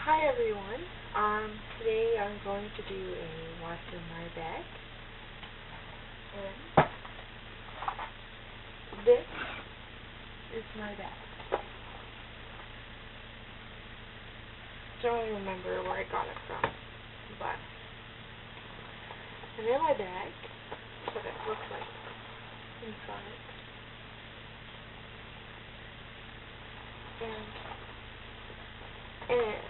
Hi everyone. Today I'm going to do a what's in my bag. And this is my bag. Don't really remember where I got it from, but and in my bag, that's what it looks like inside. And in it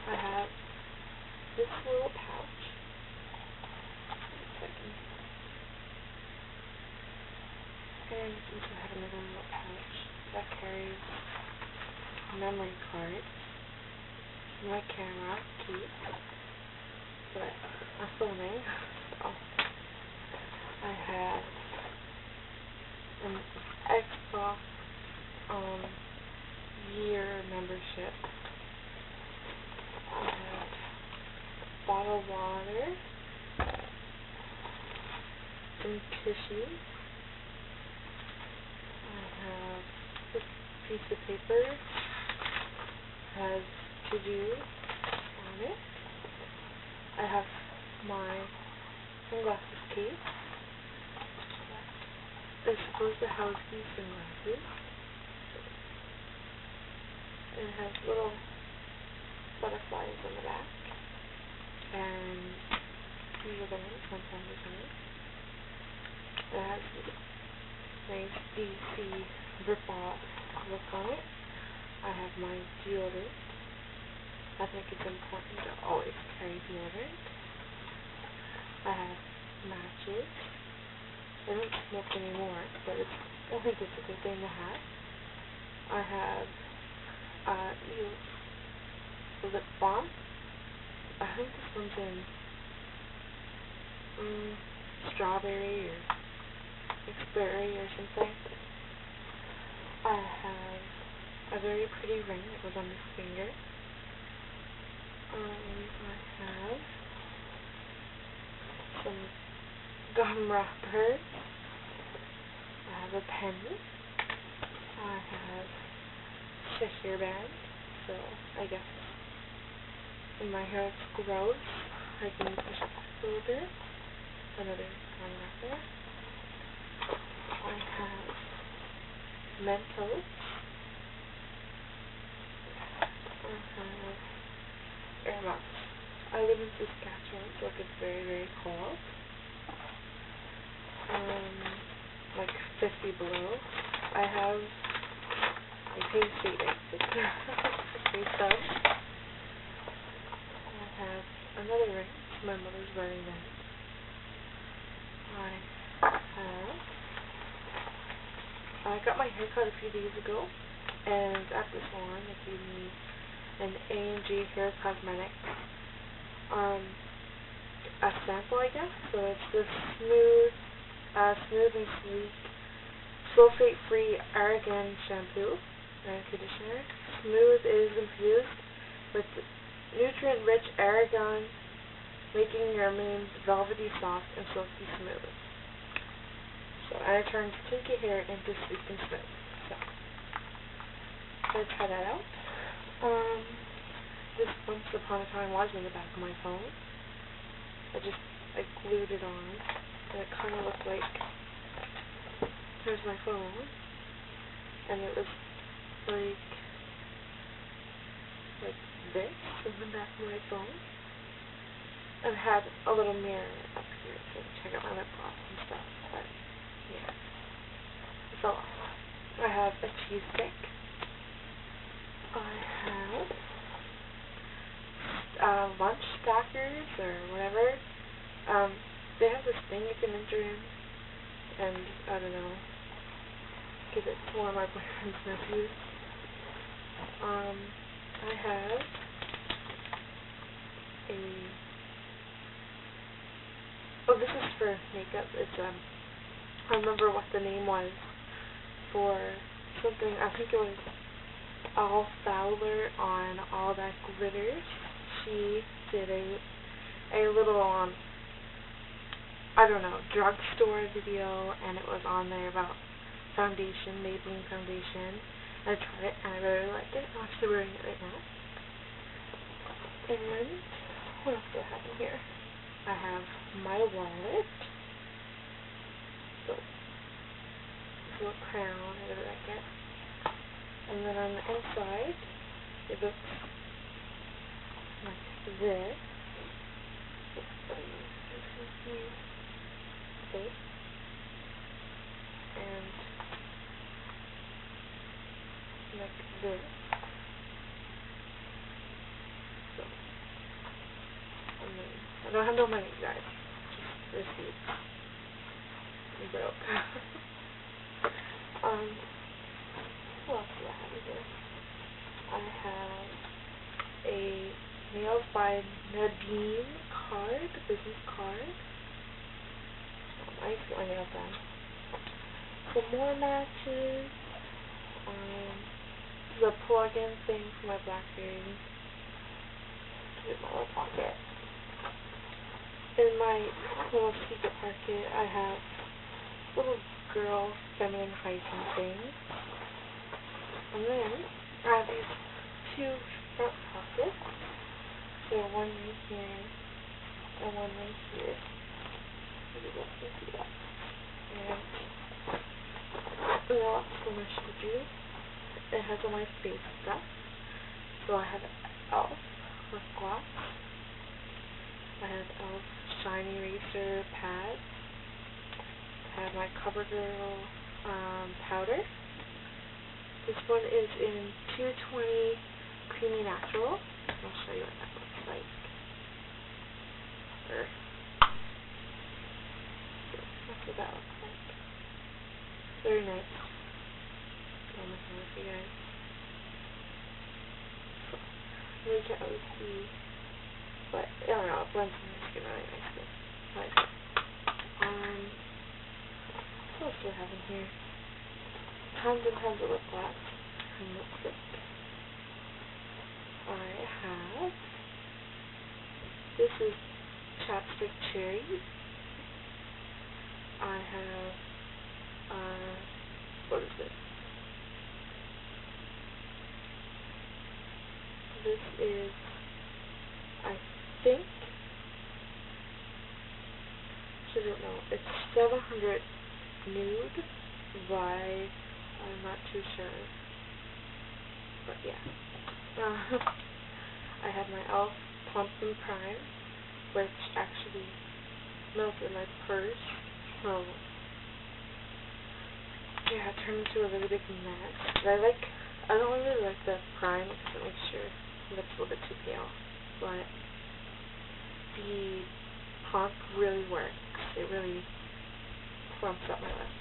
I have this little pouch. And you also have another little pouch that carries a memory card, my camera, case, but I'm filming, so I have an Xbox year membership. I have a bottle of water, some tissue. I have this piece of paper, has to do on it. I have my sunglasses case. It's supposed to house these sunglasses. It has little butterflies on the back, and these are the ones, sometimes the ones. It has this nice DC rip-off look on it. I have my deodorant. I think it's important to always carry deodorant. I have matches. I don't smoke anymore, but I think it's a good thing to have. I have lip balm. I think this one's in strawberry or berry or something. I have a very pretty ring that goes on this finger. I have some gum wrappers. I have a pen. I have a hairband, so I guess when my hair looks gross, I can push it back a little bit. Another gum wrapper. I have Mentos. I have air muffs. I live in Saskatchewan, so it gets very, very cold. Like 50 below. I have a pastry basic. Okay, so I have another ring. My mother's wearing that. I got my hair cut a few days ago, and at the salon they gave me an A&G Hair Cosmetics a sample, I guess. So it's this smooth and sleek, sulfate-free argan shampoo and conditioner. Smooth is infused with nutrient-rich argan, making your remains velvety soft and silky smooth. And it turns kinky hair into sleek and smooth. So, I'm gonna try that out. This once upon a time was in the back of my phone. I glued it on, and it kind of looked like, here's my phone, and it was like this in the back of my phone. And it had a little mirror up here so I can check out my lip gloss and stuff, but yeah. So, I have a cheese stick. I have lunch stackers or whatever. They have this thing you can enter in, and I don't know, give it to one of my boyfriend's nephews. I have this is for makeup. It's I remember what the name was for something. I think it was All Fowler on All That Glitters. She did a little I don't know, drugstore video, and it was on there about foundation, Maybelline foundation. I tried it, and I really liked it. I'm actually wearing it right now. And what else do I have in here? I have my wallet. So, this little crown, I really like it. And then on the inside, it looks like this. Okay. And like this. So, and then I don't have no money, guys. Just receipts. I'm broke. What else do I have here? I have a Nails by Nadine card, business card. I used to get my nails done. Some more matches. This is a plug-in thing for my BlackBerry. Put it in my little pocket. In my little secret pocket, I have little girl feminine hygiene things. And then I have these two front pockets. So one right here and one right here. Maybe you guys can see that. And the last one I showed you, it has all my face stuff. So I have e.l.f. lip gloss. I have e.l.f. Shiny Eraser pads. I have my CoverGirl powder. This one is in 220 Creamy Natural. I'll show you what that looks like. That's what that looks like. Very nice. Oh my gosh, you guys. You can't really see, but I don't know, it blends in your skin really nicely. But, what else do I have in here? Tons and tons of lip gloss and lipstick. I have, this is Chapstick Cherry. I have, what is this? This is, I think, I don't know, it's 700 Nude by, I'm not too sure, but yeah. I have my e.l.f. Plump and Prime, which actually melted my purse, so yeah, it turned into a really big mess. But I don't really like the prime because it makes your lips a little bit too pale, but the plump really works. It really plumps up my lips.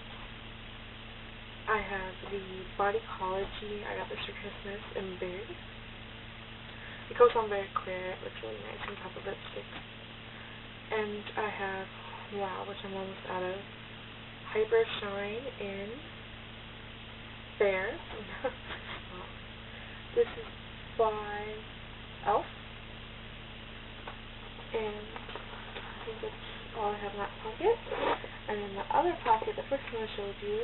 I have the Bodycology. I got this for Christmas in berry. It goes on very clear. It looks really nice on top of lipstick. And I have, wow, which I'm almost out of, Hyper Shine in Fair. This is by e.l.f. And I think that's all I have in that pocket. And in the other pocket, the first one I showed you,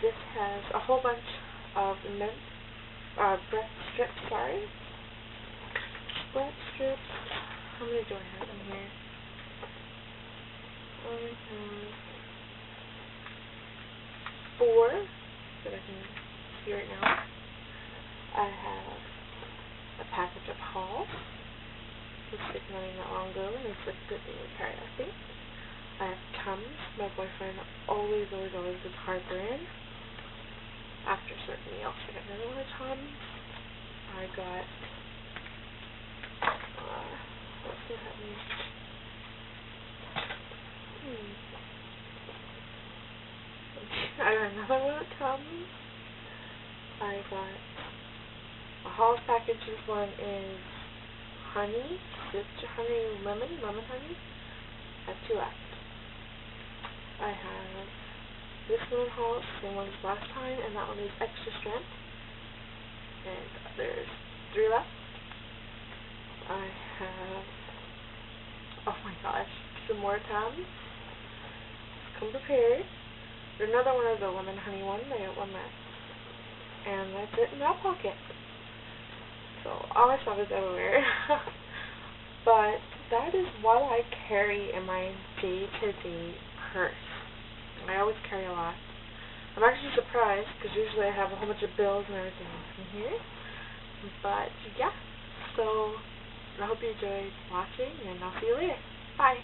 this has a whole bunch of breath strips, breath strips. How many do I have in here? I have 4 that I can see right now. I have a package of Halls. This was taken not long ago, and it's a good thing to carry, I think. I have Tums. My boyfriend always gets heartburn after certain meals. I got another one of Tums. I got, what do I have in here? I got another one of Tums. I got a Halls package. This one is honey, lemon honey. I have 2 left. I have this one in Halls, same one as last time, and that one is extra strength. And there's 3 left. I have, oh my gosh, some more Tums. come prepared. There's another one of the lemon honey one. I got one left. And that's it in that pocket. So all my stuff is everywhere. But that is what I carry in my day-to-day purse. I always carry a lot. I'm actually surprised because usually I have a whole bunch of bills and everything in here. But yeah, so I hope you enjoyed watching, and I'll see you later. Bye.